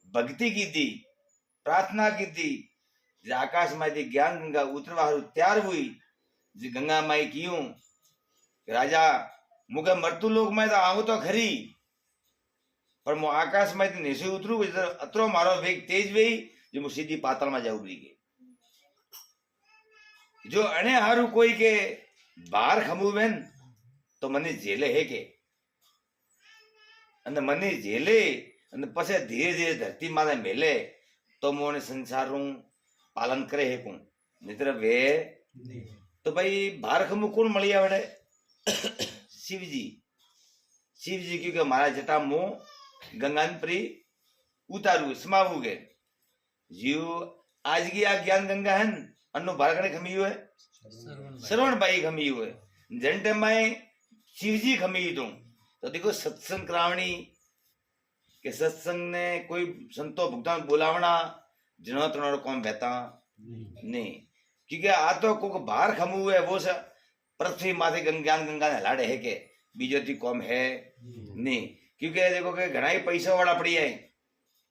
भक्ति की थी, प्रार्थना की थी, आकाश माई ज्ञान गंगा उतरवा तैयार हुई, गंगा माई क्यों राजा मुके मरतु लोक में तो आऊं तो खरी, पर मु आकाश में नीचे उतरू अतरो मारो वेग तेज वही जो मु सीधी पाताल में जाऊ गई। जो अने हारू कोई के बाहर खमू बेन तो मने जेले है के અને મને જેલે અને પછી ધીરે ધીરે ધરતી માથે મેલે તો મોને સંસારનું પાલન કરે હેકું મિત્ર વે તો ભાઈ ભારખમું કોણ મળી આવડે? શિવજી। શિવજી क्योंकि मारा जटा मो गंगान प्री उतारू समावू गए जीव आज की आ ज्ञान गंगा है अन्नो भारकने खमी हुए श्रवण भाई खमी हुए जंटे में शिवजी खमी दूं तो देखो सत्संग करावणी के सत्संग ने कोई संतो भुगतान बोलावना जिनो तनो कौन बहता नहीं क्योंकि आ तो को बाहर खमू है वो सा पृथ्वी माथे ज्ञान गंगा ने लाड़े है के बीजो थी कौम है नहीं क्योंकि देखो के घना ही पैसा वाला पड़ी है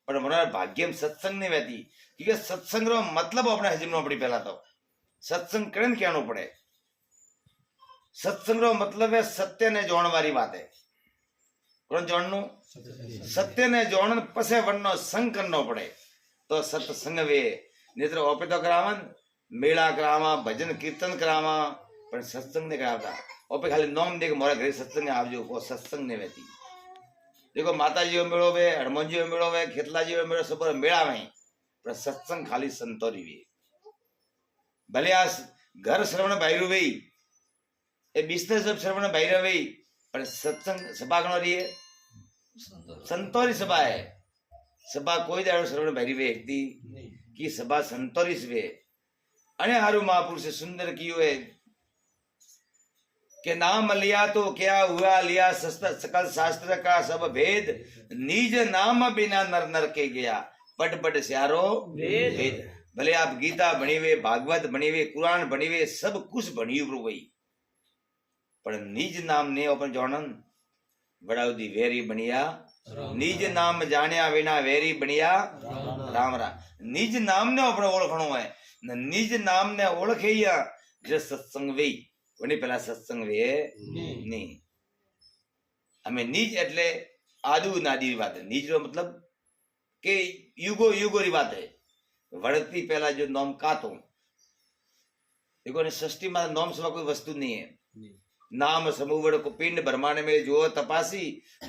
पर मोरा भाग्यम सत्संग नहीं वहती क्योंकि सत्संग रो मतलब अपने हजम पड़ी पहला तो सत्संग करण कहनो पड़े। सत्संग रो मतलब है सत्य ने जोड़न वाली बात है। कौन जोड़नो? सत्य ने जोड़न पसे वरनो संग करनो पड़े तो सत्संग वे नेत्र ओपे तो करावन मेला करावा भजन कीर्तन करावा पर सत्संग ने करावता ओपे खाली नोम देख मोरा घरे सत्संग आवजो वो सत्संग ने वेती। देखो माताजी मेड़ो वे हनुमान जी मेड़ो वे खेतला जी मेड़ो सब मेड़ा में पर सत्संग खाली संतोरी वे भले आ घर श्रवण बाहर वे ए बिस्तर सब श्रवण बाहर वे पर सत्संग सभा गणो रही है संतोरी सभा है। सभा कोई दाड़ो श्रवण बाहर वे एकती की सभा संतोरी वे अने हारू महापुरुष सुंदर कियो है के नाम लिया तो क्या हुआ लिया सकल शास्त्र का सब भेद निज नाम बिना नर नर के गया पट पट स्यारो भेद। भले आप गीता बनी हुए भागवत बनी हुए कुरान बनी हुए सब कुछ बनी हुई पर निज नाम ने अपन जोड़न बड़ाउदी वेरी बनिया निज नाम जानिया बिना वेरी बनिया राम राम। निज नाम ने अपने ओळखणो है निज नाम ने ओळखे जो सत्संग वे वनी पहला सत्संग वे नहीं हमें निज एटले आदु नादी बात है। निज रो मतलब के युगो युगो री बात है वड़ती पहला जो नोम का तो देखो ने सृष्टि में नोम सिवा कोई वस्तु नहीं है। नाम समूवड़ को पिंड ब्रह्मांड में जो तपासी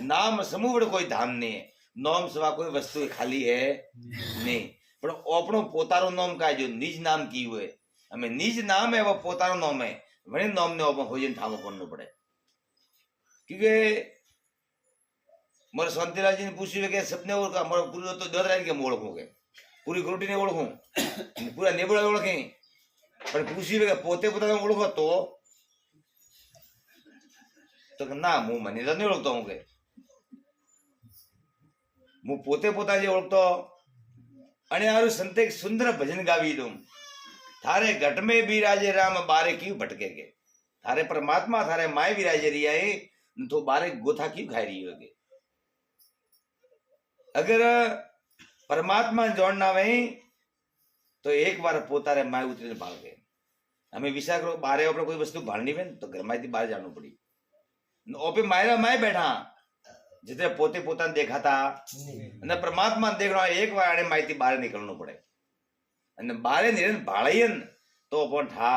नाम समूवड़ कोई धाम नहीं है। नोम सिवा कोई वस्तु खाली है नहीं पर अपनो पोतारो नोम का जो निज नाम की हुए हमें निज नाम है वो पोतारो नोम है वने नोम ने ओपन होजन ठामो करनो पड़े क्योंकि मोर शांतिलाल जी ने पूछी के सपने ओळखा मोर पूरी तो दो रात के ओळखो के पूरी ग्रोटी ने ओळखो पूरा नेबड़ा ओळखे पर पूछी के पोते पोता ओळखो तो ना मु मने तो नहीं ओळखतो हूं के मु पोते पोता जे ओळखतो अने हारू संते एक सुंदर भजन गावी दूं थारे घट में बिराजे राम बारे क्यों भटके के थारे परमात्मा थारे माए विराजे रिया है तो बारे गोथा क्यों खाई रही होगे। अगर परमात्मा जोड़ना में तो एक बार पोतारे माए उतरे भाल गए हमें विचार करो बारे अपने कोई वस्तु भालनी में तो घर में बाहर जाना पड़ी ओपे मायरा माए बैठा जितने पोते पोता देखा था परमात्मा देखना एक बार आने माइती बाहर निकलना पड़े અને બારે નિરન ભાળયન તો પણ ठा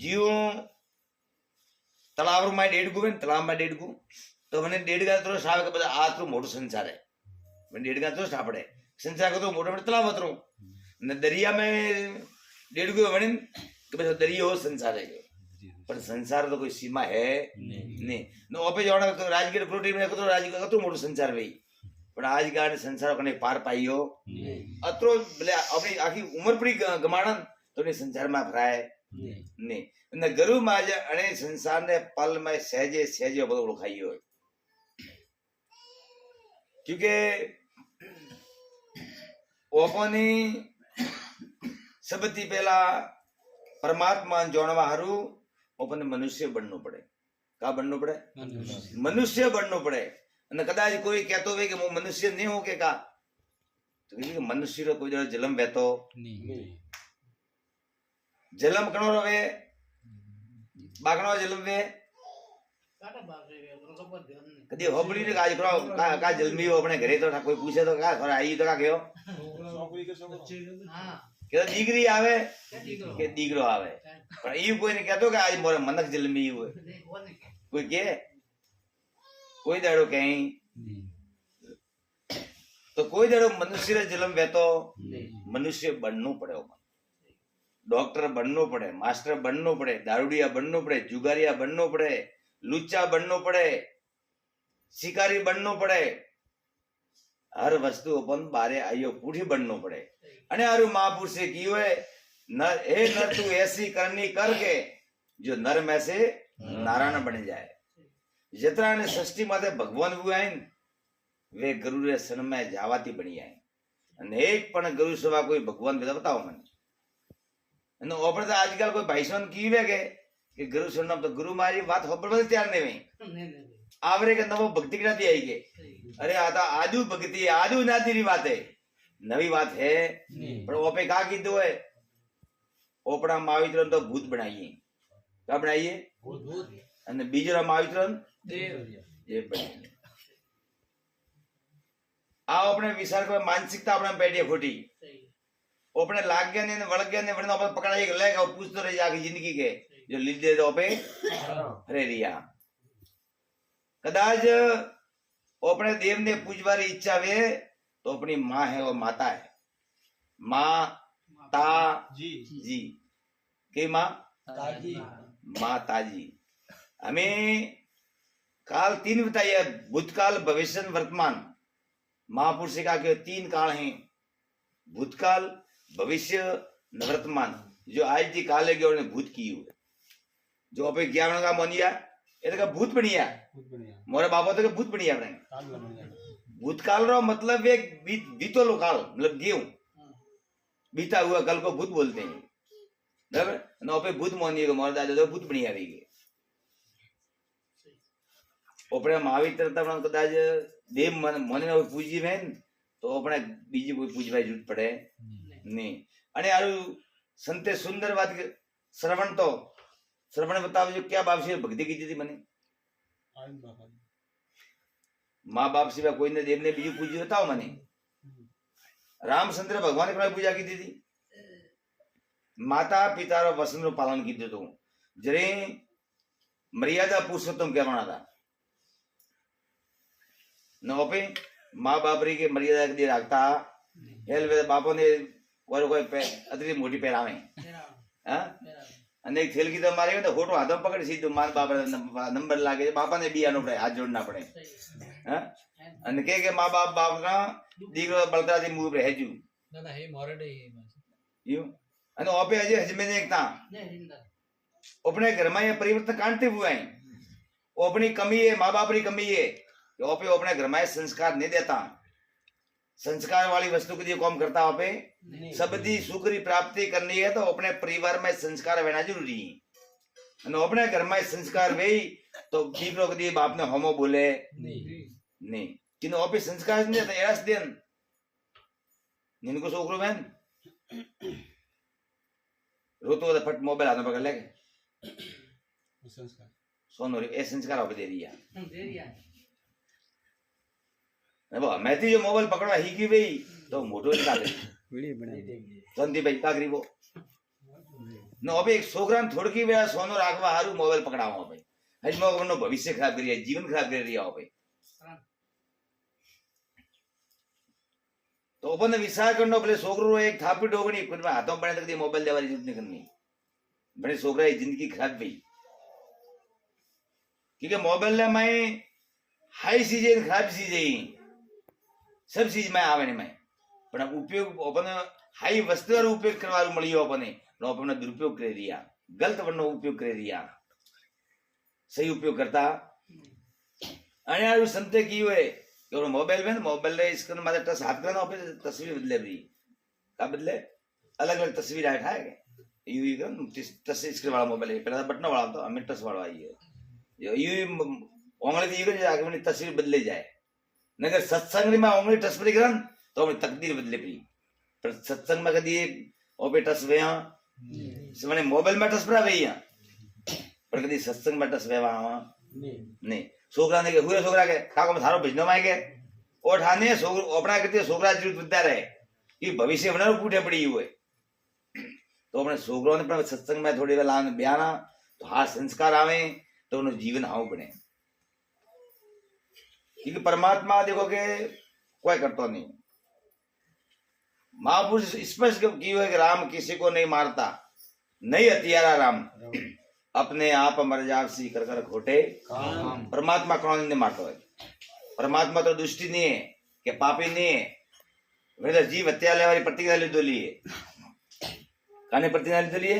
जीव तलाव में डेढ़गु में तलाव में डेढ़गु तो मैंने डेढ़ गा तो साव के बता आ तो मोटो संसार है मैंने डेढ़ गा तो सापड़े संसार को तो मोटो मोटो तलाव उतरो न दरिया में डेढ़गु मैंने कि बस दरिया हो संसार है पर संसार तो कोई सीमा है नहीं न ओपे जोड़ा तो राजगीर फ्रूटी में तो राजगीर तो मोटो संसार भाई पर आज का संसार कने पार पाइयो अत्रो भले अपनी आखी उम्र पड़ी गमाणन तो ने संसार में भराए नहीं न गुरु माज अने संसार ने पल में सहजे सहजे बदो ओळखाइयो क्योंकि ओपनी सबती पहला परमात्मा जोड़वा हारू ओपने मनुष्य बननो पड़े का बननो पड़े मनुष्य बननो पड़े कदाच कोई कहते हुए कि वो मनुष्य नहीं हो के का तो कि मनुष्य रो कोई दाड़ो जन्म वेतो जन्म कणो रवे बागणो जन्म वे कदी होबड़ी ने आज करो का जन्मी हो अपने घरे तो कोई पूछे तो का थोड़ा आई तो का कहो के दीकरी आवे के दीकरो आवे पर ई कोई ने कहतो कि आज मोरे मनक जन्मी हुए कोई के कोई दाड़ो कहीं तो कोई दाड़ो मनुष्य रे जन्म वेतो मनुष्य बननो पड़े डॉक्टर बननो पड़े मास्टर बननो पड़े दारूडिया बननो पड़े जुगारिया बननो पड़े लुच्चा बननो पड़े शिकारी बननो पड़े हर वस्तु अपन बारे आयो पूठी बननो पड़े अने हारू महापुरुष से की हुए नर हे नर तू ऐसी करनी करके जो नर में से नारायण बन जाए जितना ने सृष्टि माते भगवान हुए हैं वे गुरु रे सन में जावाती बनी आए अनेक पण गुरु सभा कोई भगवान बताओ मन અને ઓપરે તો આજકાલ કોઈ ભાઈસોન કીવે કે ગુરુ સુનમ તો ગુરુ મારી વાત હોબળવા તૈયાર નહીં આવરે કે નવો ભક્તિ ક્યાંથી आई गए अरे आता आदू भक्ति आदू नाती री बात है नवी बात है पर ओपे का कीधु है ओपड़ा मावित्रन तो भूत बनाइए क्या बनाइए भूत અને બીજરા માવિत्रन देव ये बनाइए आ अपने विचार को मानसिकता अपने बैठी खोटी अपने लाग गया ने वड़ गया ने वरना अपन पकड़ा एक लेगा पूछते रह जाके जिंदगी के जो लीड दे दो पे रे रिया कदाच अपने देव ने पूजवारी इच्छा वे तो अपनी माँ है और माता है माँ ता जी के माँ ताजी माँ ताजी हमें काल तीन बताइए भूतकाल भविष्य वर्तमान महापुरुष का के तीन काल हैं भूतकाल भविष्य वर्तमान जो आज जी काले के उन्होंने भूत की हुए जो अपने ज्ञान का मोनिया ये तो भूत बनिया मोरे बाबा तो भूत बनिया अपने भूतकाल रो मतलब एक बीतो लो काल मतलब गेहूं बीता हुआ कल को भूत बोलते हैं बराबर नो पे भूत मोनिया मोरे दादा तो भूत बनिया रही गए अपने महावीर तब कदाच देव मोने पूजी में तो अपने बीजी कोई पूजवा जरूरत पड़े नहीं अने यार संते सुंदर बात श्रवण बताओ जो क्या बाप से भक्ति की थी मने माँ बाप सिवा कोई ने देव ने बीजू पूजी बताओ मने रामचंद्र भगवान ने पूजा की थी माता पिता रो वचन रो पालन की तो जरे मर्यादा पुरुषोत्तम कहवाना था न ओपे माँ बाप री के मर्यादा के लिए रखता हेल वे बापो ने कोई अतरी मोटी पहरावे हां अनेक थेल की तो मारे तो फोटो हाथों पकड़ सीधो मार बाप नंबर लागे बापा ने बियानो पड़े हाथ जोड़ना पड़े हां अने के माँ बाप बाप ना दीकरो बलता दी मुंह पे हेजू ना हे मोरडे यू अने ओपे अजे हजमे ने एकता अपने घर में ये परिवर्तन कांटे हुए हैं अपनी कमी है माँ बाप री कमी है ओपे अपने घर में संस्कार नहीं देता संस्कार वाली वस्तु के लिए कौन करता ओपे सबदी सुख की प्राप्ति करनी है तो अपने परिवार में संस्कार रहना जरूरी है अपने घर में संस्कार वे तो दीकरो के बाप ने होमो बोले नहीं कि ओपे संस्कार नहीं देता एस दिन निनको छोकरो बहन रोतो तो फट मोबाइल हाथ में पकड़ लेके संस्कार सोनो रे ए संस्कार ओपे दे दिया मैं थी जो मोबाइल पकड़वा ही की भाई तो मोटो निकाल वीडियो बनाई देंगे संती भाई का करीबो नो अबे एक छोकरा थोड़ की वेला सोनो राखवा हारू मोबाइल पकड़ावा भाई हज मोनो भविष्य खराब करिया जीवन खराब कर रिया हो भाई तो अपन ने विचार करनो भले छोकरो एक थापी डोगणी कुछ में हाथों बने तक मोबाइल देवारी जरूरत नहीं करनी बड़े छोकरा की जिंदगी खराब भाई क्योंकि मोबाइल ले मैं हाई चीजें खराब चीजें सब चीज में आवे नहीं मैं पर उपयोग अपन हाई वस्तु उपयोग करवारू मळियो अपने नो अपन दुरुपयोग कर दिया गलत वनो उपयोग कर दिया सही उपयोग करता अने यार संते की हुए कि मोबाइल में मोबाइल रे स्क्रीन माथे टच हाथ करना पे तस्वीर बदले भी का बदले अलग अलग तस्वीर आए है यू टच स्क्रीन वाला मोबाइल है पहले बटन वाला तो हमें टच वाला आई है यू ओंगली दी जाके तस्वीर बदले जाए नगर सत्संग में ओंगली टच पर करन तो अपनी तकदीर बदले पड़ी। पर सत्संग में कदी ओपे टस वेया मैंने मोबाइल में टस पड़ा वेया पर कदी सत्संग में टस वेवा नहीं। छोकरा ने के हुए छोकरा के काको में थारो बिजनो में के ओ ठाने अपना करते छोकरा जीवित विद्या रहे ये भविष्य बना पूठे पड़ी हुए तो अपने छोकरों ने पर सत्संग में थोड़ी वेला बयाना तो हार संस्कार आवे तो उन्हें जीवन हाउ बने। क्योंकि परमात्मा देखो के कोई करता नहीं। महापुरुष स्पष्ट की हुए कि राम किसी को नहीं मारता नहीं हथियारा राम अपने आप मर जावसी कर कर खोटे परमात्मा कौन नहीं मारता है। परमात्मा तो दुष्टि नहीं है कि पापी नहीं है। वे तो जीव हत्या ले वाली प्रतिज्ञा ले दो लिए काने प्रतिज्ञा ले दो लिए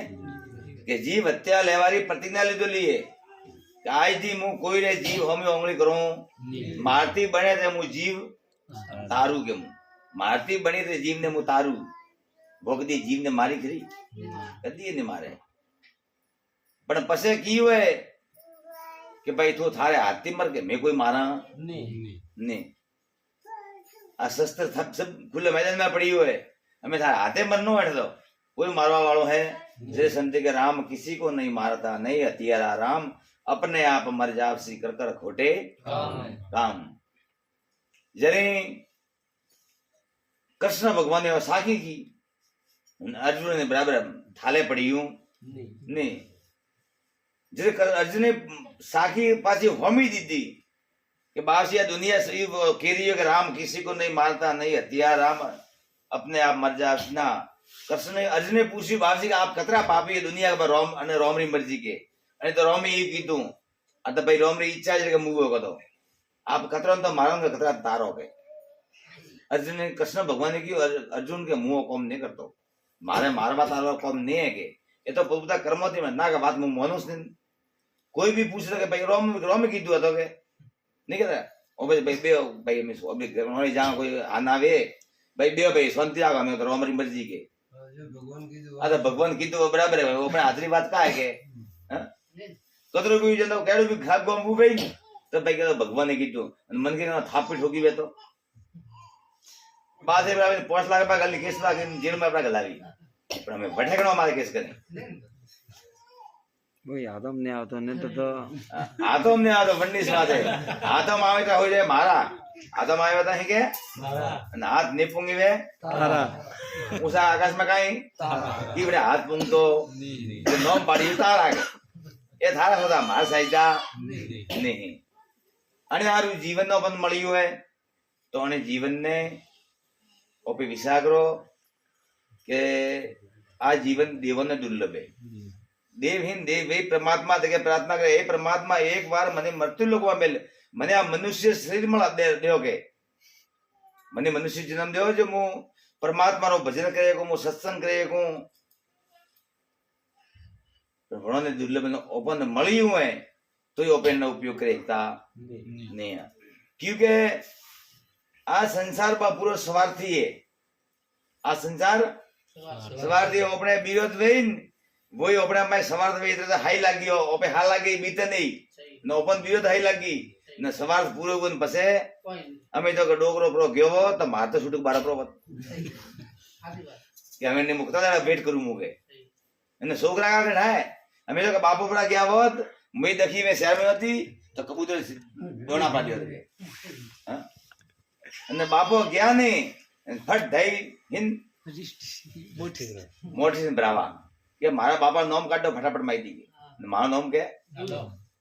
कि जीव हत्या ले वाली प्रतिज्ञा ले दो लिए आज दी मु कोई रे जीव हमें उंगली करूं मारती बने थे मु जीव तारू के मु मारती बनी थे जीव ने मु तारू भोगदी जीव ने मारी खरी कदी ने मारे पण पसे की हुए कि भाई तू थारे हाथी मर के मैं कोई मारा नहीं आ शस्त्र सब खुले मैदान में पड़ी हुए हमें थारे हाथे मरनो बैठे तो कोई मारवा वालों है जय संत के राम किसी को नहीं मारता नहीं हथियारा राम अपने आप मर जावसी कर कर खोटे काम। जरे कृष्ण भगवान ने साखी की अर्जुन ने बराबर थाले पड़ी हूं नहीं जरे अर्जुन ने साखी पासी होमी दी थी कि बासिया दुनिया से केरियो के राम किसी को नहीं मारता नहीं हथियार राम अपने आप मर जा ना। कृष्ण ने अर्जुन ने पूछी बासी आप कतरा पापी है दुनिया के रोम अने रोमरी मर्जी के अने तो रोमी ये कीधु तो भाई रोमरी इच्छा है कि मुंह को तो आप कतरा तो मारोगे कतरा तारो के। अर्जुन ने कृष्ण भगवान ने की अर्जुन के मुंह कौम नहीं करतो मारे मारवा तारो कौम नहीं है के ये तो पोता कर्मोती में ना का बात मुंह मनुष्य ने कोई भी पूछ रहे भाई रोम कीधु तो के नहीं कहता ओ भाई बे भाई मैं अभी घर जहाँ कोई आना वे भाई बे भाई शांति आगा मैं तो रोमरी मर्जी के भगवान की तो बराबर है वो अपने हाथरी बात का है के कतरो भी जनो केड़ो भी खाब गमबू भाई तो भाई के भगवान ने कीधु मन के थापी ठोकी वे तो बात है बराबर 5 लाख रुपया गली केस लागे जेल में अपना गलावी पर हमें बठेकणो मारे केस करे वो यादव ने आवतो ने तो आतम ने आवतो वन्नी साथ है आतम आवे का हो जाए मारा आतम आवे था है के मारा हाथ ने पुंगी वे तारा उसा आकाश में काई की बड़े हाथ पुंग तो नोम पाड़ी उतार आगे ये थारा होता मार साइजा नहीं अने हारू जीवन नो बंद मळ्यो है तो अने जीवन ने ओपे विसागरो के आ जीवन देवन ने दुर्लभ है देवहीन देव वे परमात्मा देखे प्रार्थना करे हे परमात्मा एक बार मने मृत्यु लोक में मिल मने आ मनुष्य शरीर में देओ के मने मनुष्य जन्म देओ जो मु परमात्मा रो भजन करे को मु सत्संग करे को भगवान ने दुर्लभ ने ओपन मળી हुए तो ये ओपन નો उपयोग करता नहीं है क्योंकि आ संसार पर पूरा स्वार्थी है आ संसार स्वार्थी अपने विरोध वेन वही अपने में स्वार्थ वे इधर हाई लागी हो ओपे हाल लागी बीते नहीं न ओपन विरोध हाई लागी न स्वार्थ पूरे गुण पसे हमें तो डोगरो प्रो गयो तो मार तो छुटक बारा प्रो कि हमें ने मुक्ता दाड़ा वेट करू मुके ने सोकरा का गढ़ा है हमें तो बापू पड़ा गया बहुत मैं देखी में शहर में होती तो कबूतर दोना पाड़ी होते हां ने बापू गया नहीं फट ढाई हिन मोटी से ब्रावा के मारा बापा नाम काटो फटाफट माई दी मारो नाम के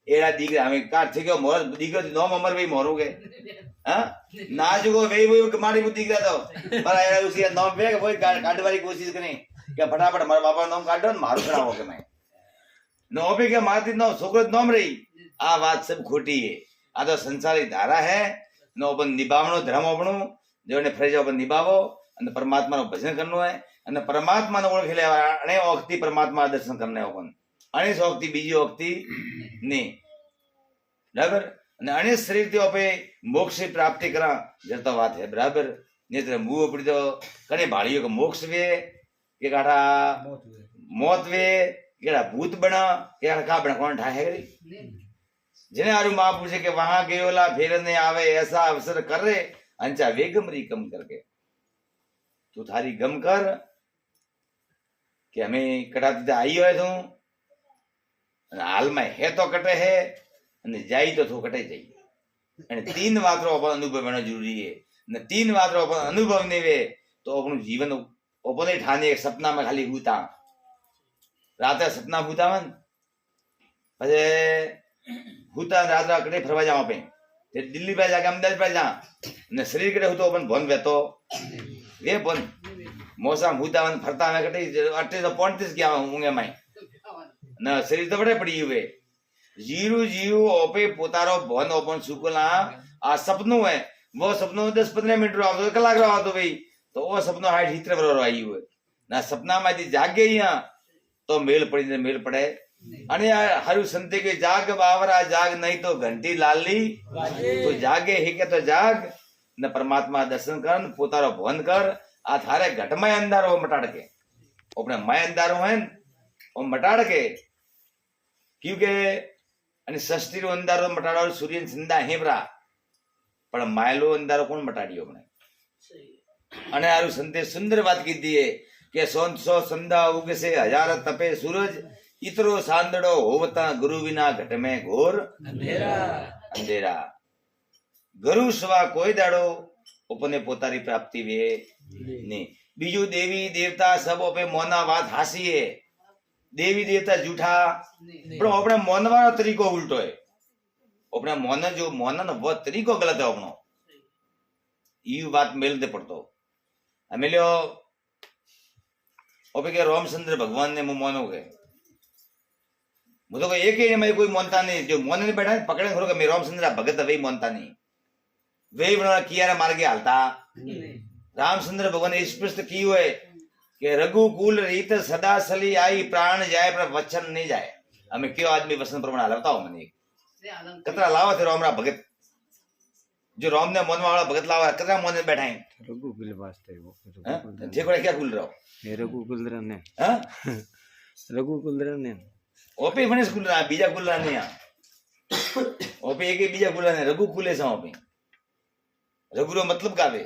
एड़ा दीकरा हमें काट थे के मोर दीकरो नाम अमर भाई मोरू के हां नाज को वे वो मारी बुद्धि दीकरा तो पर एड़ा उसी नाम पे वो काट वाली कोशिश करें के फटाफट मारा बापा नाम काटो मारू खड़ा हो के मैं नो पे के मारती नो छोकरो नाम रही आ बात सब खोटी है आ तो संसारी धारा है नो अपन निभावनो धर्म अपनो जोने फरज अपन निभावो અને પરમાત્માનો ભજન કરનો હે અને પરમાત્માને ઓળખી લેવા અને ઓખતી પરમાત્મા દર્શન કરને હોન અને સોખતી બીજી ઓખતી ની બરાબર અને અણે શરીર થી આપે મોક્ષ ની પ્રાપ્તિ કરા જતો વાત હે બરાબર નેત્ર મુવ પડી તો કને ભાળીઓ કે મોક્ષ વે કે કાઠા મોત वे केड़ा भूत बना केड़ा का बना कौन ठाए है जिने आरु महापुरुष के वहां गयोला फेरने आवे ऐसा अवसर कर रे अंचा वेगमरी कम करके તું થારી ગમ કર કે અમે કટાતી આવી હોય તું અને હાલમાં હે તો કટે હે અને જાય તો તું કટાઈ જઈએ અને 3 વાતરો अपन अनुभव होना जरूरी है ने 3 वातरो अपन अनुभव नहीं वे तो अपन जीवन अपन ही ठाने एक सपना में खाली हुता राते सपना हुता मन पछे हुता रात कटे फरवा जावा पे ते दिल्ली पे जाके अहमदाबाद पे जा ने शरीर कटे हुतो अपन भन वेतो वे भन मौसम हुता मन फरता में कटे 38 गया होंगे मैं ना शरीर तो बड़े पड़ी हुए जीरू जीव ओपे पोतारो भवन ओपन सुकुला आ सपनों है वो सपनों 10-15 मिनट रो आवतो कलाक रो आवतो भाई तो वो सपनों 60-70 बरो आई हुए ना सपना में जागे यहाँ तो मेल पड़ी ने मेल पड़े अने हरु संते के जाग बावरा जाग नहीं तो घंटी लाली तो जागे ही के तो जाग न परमात्मा दर्शन कर पोतारो भवन कर आ थारे घट में अंधारो मटाड़ के अपने मैं अंधारो है वो मटाड़ के क्योंकि અને સષ્ટીનો અંધારો મટાડવાનો સૂર્ય સંધા હેબરા પણ માયલો અંધારો કોણ મટાડ્યો મને અને આરું સંતે સુંદર વાત કીધી है કે 100 સંધા ઉગસે હજાર તપે સૂરજ इतरो सांदड़ो होवता गुरु विना घट में घोर अंधेरा अंधेरा गुरु सवा कोई दाड़ो उपने पोतारी प्राप्ति वे नहीं बीजू देवी देवता सब पे मोना बात हासी है देवी देवता जूठा पर अपने मोन वाला तरीको उल्टो है अपने मोन जो मोन वो तरीको गलत है अपनो यू बात मेल दे पड़तो हमें लियो ओपे के रामचंद्र भगवान ने मुंह मोनो के मुझे को एक ही में कोई मोनता नहीं जो मोन ने बैठा पकड़े खरो के मैं रामचंद्र भगत वही मोनता नहीं वही बना किया मार के हालता रामचंद्र भगवान ने स्पष्ट की हुए कि रघुकुल रीत सदा सली आई प्राण जाए पर वचन नहीं जाए हमें क्यों आदमी वचन प्रमाण हलावता हो मने कतरा लावा थे रामरा भगत जो राम ने मन वाला भगत लावा कतरा मन में बैठा है रघुकुल वास्ते वो देखो क्या खुल रहा ये रघुकुल ने हां रघुकुल ने ओपे बने स्कूल रहा बीजा कुल रहा नहीं ओपे एक बीजा कुल रहा रघुकुले सा ओपे रघुरो मतलब का वे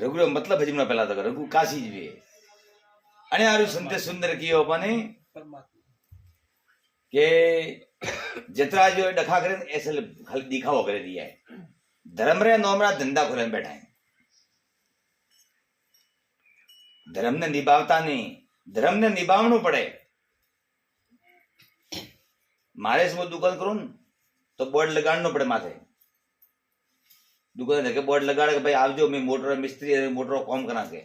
रघुरो मतलब हजमना पहला था रघु काशी जी वे अने आरु संते सुंदर कियो अपने के जतरा जो डखा करे ऐसे खाली दिखावा करे दिया है धर्म रे नोमरा धंधा खोले बैठा है धर्म ने निभावता नहीं धर्म ने निभावना पड़े मारे से वो दुकान करूं तो बोर्ड लगाना पड़े माथे दुकान के बोर्ड लगा के भाई आप जो मैं मोटर मिस्त्री मोटर काम करा के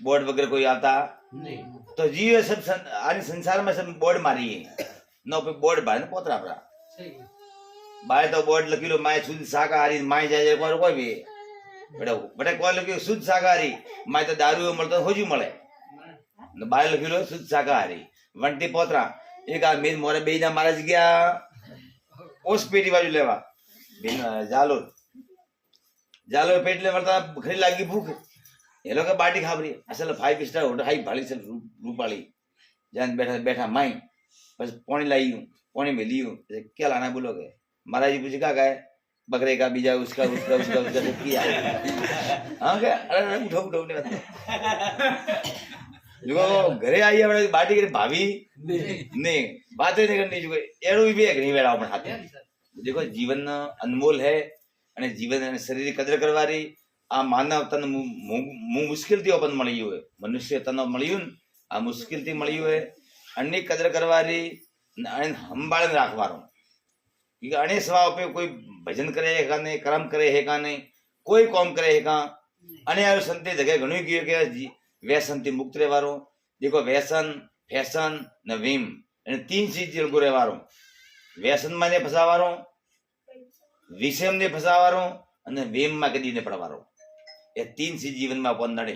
बोर्ड वगैरह कोई आता नहीं तो जीव सब आज संसार में सब बोर्ड मारी है नो पे बोर्ड बाहर पोतरा पड़ा बाय तो बोर्ड लगी लो माय शुद्ध शाकाहारी माय जाए कोई भी बड़े बड़े कोई लगी शुद्ध शाकाहारी माय तो दारू મળતો હોજી મળે ને બાય લખી લો શુદ્ધ શાકાહારી વંટી પોતરા એક આ મેં મોરે બેના મારા જ ગયા ઓસ પેટી બાજુ લેવા બેન જાલો जालो पेट ले मरता खरी लागी भूख ये लोग बाटी खाबरी असल 5 स्टार होटल हाई भाली से रूपाली जान बैठा बैठा माई बस पानी लाई हूं पानी में ली हूं क्या लाना बोलोगे महाराज जी पूछे क्या है बकरे का बीजा उसका उसका उसका उसका सब किया हां क्या अरे उठो उठो ने जो घरे आई है बाटी के भाभी नहीं बातें नहीं करनी जो एड़ो भी है नहीं वेड़ा अपन हाथ देखो जीवन अनमोल है અને જીવન અને શરીર કદર કરવાની આ માનવ તન મુશ્કેલથી ઓપન મળ્યું હોય મનુષ્ય તન મળ્યું ને આ મુશ્કેલથી મળ્યું હોય અન્ય કદર કરવાની અને સંભાળીને રાખવાનું કે અન્ય સ્વભાવ पे કોઈ ભજન કરે હે કા નહીં કર્મ કરે હે કા નહીં કોઈ કામ કરે હે કા અને આ સંતે જગ્યાએ ઘણું કીધું કે વ્યસનથી મુક્ત રહેવાનું देखो व्यसन फैशन ને વીમ અને तीन चीज લોકો રહેવાનું વ્યસનમાં ને ફસાવાનું विषम ने फसावारो અને વેમ માં કદી ને પડવારો એ तीन चीज जीवन में अपन नड़े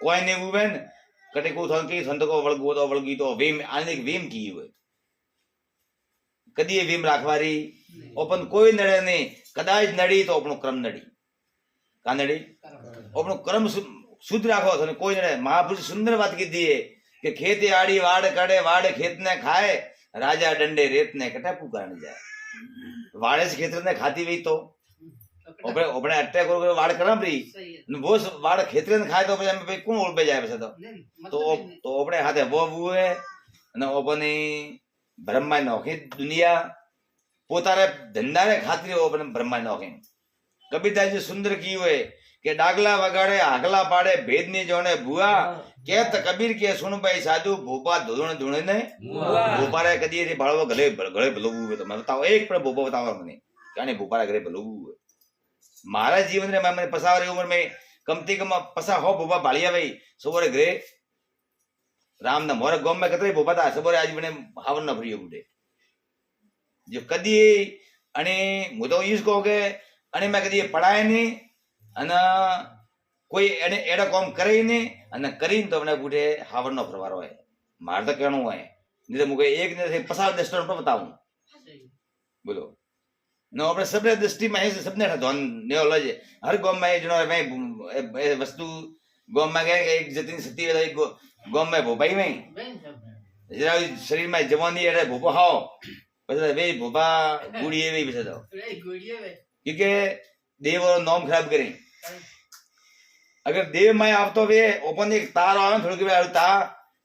कोई ने उबे ने कटे को थन के संत को वळगी तो वेम आने वेम की हुए कदी वेम राखवारी अपन कोई नड़े नहीं कदाच नड़ी तो अपनो क्रम नड़ी का नड़ी अपनो क्रम शुद्ध राखो तो कोई नड़े महापुरुष सुंदर बात की दी है कि खेते आड़ी वाड़ कड़े वाड़ खेत ने खाए राजा डंडे रेत ने कटा पुकारने जाए वाड़े से खेतर ने खाती हुई तो ओपने ओपने अट्टे को वाड़ करम रही वो वाड़ खेतर ने खाए तो પછી અમે ભાઈ કોણ ઓળબે જાય પછી તો ઓપણે હાથે वो हुए અને ઓપની બ્રહ્મા નોખી દુનિયા પોતારે ધંધાને ખાતરી ઓપને બ્રહ્મા નોખી કબીરદાસજી સુંદર કીયું है કે ડાગલા વગાડે આગલા પાડે ભેદ ની જોણે ભુआ કેત કબીર કે સુન ભાઈ સાધુ ભોપા ધોણ ધોણે ને ભોપારે કદી રે બાળવો ગલે ગળે ભલોવું હોય તો મને બતાવો એક પણ ભોપો બતાવો મને કાને ભોપારા ગળે ભલોવું હોય મારા જીવન રે મને પસાવરી ઉંમર में कमती कम पसा हो भोपा बालिया भाई सबोरे घरे राम ना मोर गांव में कतरे भोपा था सबोरे आज बने हावन ना भरियो बुडे जो कदी अने मु तो यूज कहोगे अने मैं कदी पढ़ाए ने अने कोई एने एड़ा काम करे ने अने करीन तो अपने बुडे हावन नो प्रवारो है मार तो कहणो है नहीं तो मुके एक ने पसा दस्टर पर बताऊं बोलो नो अपने सबने दृष्टि में है सबने धन न्योलॉज हर गांव में जनो मैं वस्तु गांव में गए एक जतिन सती एक गांव में भोपाई में जरा शरीर में जवानी है भोपा हाओ बस वे भोपा गुड़ी है वे बस दो क्योंकि देव और नाम खराब करें अगर देव में आप तो वे ओपन एक तार आवे थोड़ी के ता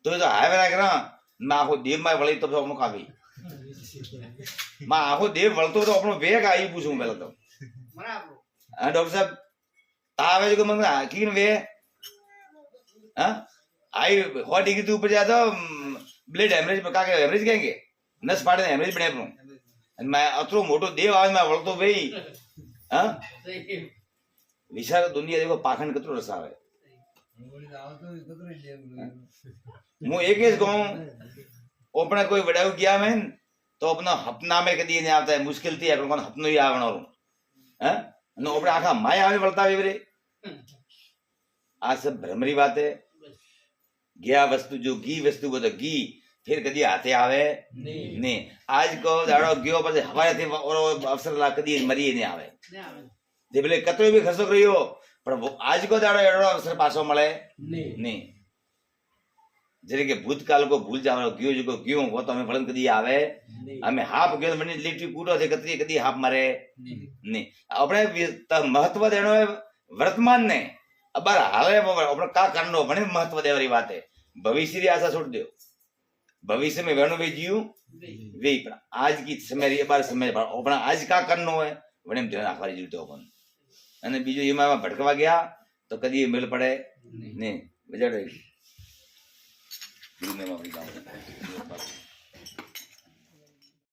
तो जो हाईवे ना करा मैं आखो देव में वળી तो अपनो कावी मैं आखो देव वळतो तो अपनो वेग आई पूछूं पहले तो बराबर डॉक्टर साहब तावे जो मंग कीन वे हां आई हो डिग्री तो ऊपर जा तो ब्लड हेमरेज में का के हेमरेज कहेंगे नस फाड़े हेमरेज बने अपनो मैं अतरो मोटो देव आज मैं वळतो वे हां विचार दुनिया देखो पाखंड कतरो रसावे मु एक ही कहूं ओपने कोई वडाऊ गया मैं तो अपना हपना में कदी नहीं आता है मुश्किल थी अपन कोन हपनो ही आवणो हैं नो अपने आखा माया आवे वळता वे आ सब भ्रमरी बात है गया वस्तु जो घी वस्तु को तो घी फिर कदी हाथे आवे नहीं आज को दाड़ो गयो पर हवारे थी और अवसर ला कदी मरी नहीं आवे जे भले कतरो भी खर्चो करियो पर वो आज को दाड़ो एड़ो अवसर पासो मळे नहीं जरे के भूतकाल को भूल जावो गयो जो गयो वो तो हमें फलन कदी आवे हमें हाफ गयो मने लिट्टी कूटो थे कतरी कदी हाफ मारे नहीं अपने महत्व देनो है वर्तमान ने अबार हाले अपने का करनो बने महत्व देवारी बात है भविष्य की आशा छोड़ दो भविष्य में वेणु वे जीव वे पण आज की समय अबार समय अपना आज का करनो है वने ध्यान राखवारी जरूरत है अपन अने बीजो एमा भटकवा गया तो कदी मेल पड़े नहीं बजाड़े गुरु में मारी गाँव